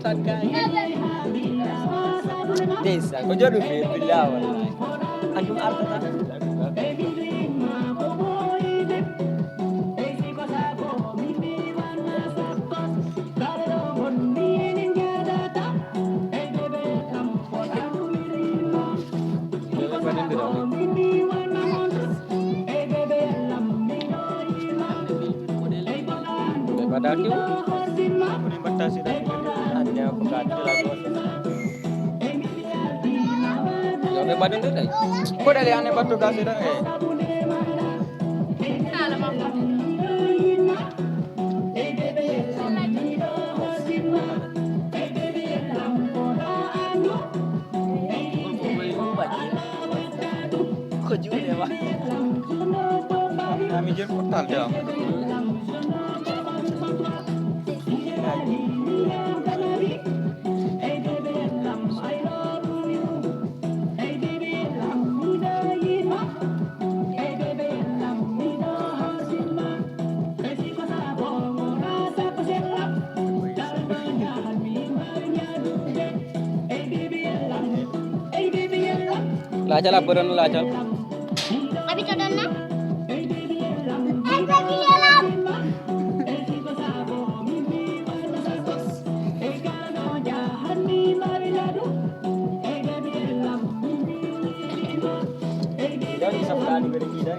kontaan kay. Ndeysaan ko jodu fi billahi wallahi. Andum artata. Daripada aku, ini batasi dah. Hanya pekat lagu. Yang ni badun tu dah. Kau dah lihat ni batu kasih dah. Salah mama. Kau juga dia bah. Kami je portal dia. Lajal laporan lajal. Abi codoon na. Ay, baby alam. Jangan sebelah ni beri kita.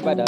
Pada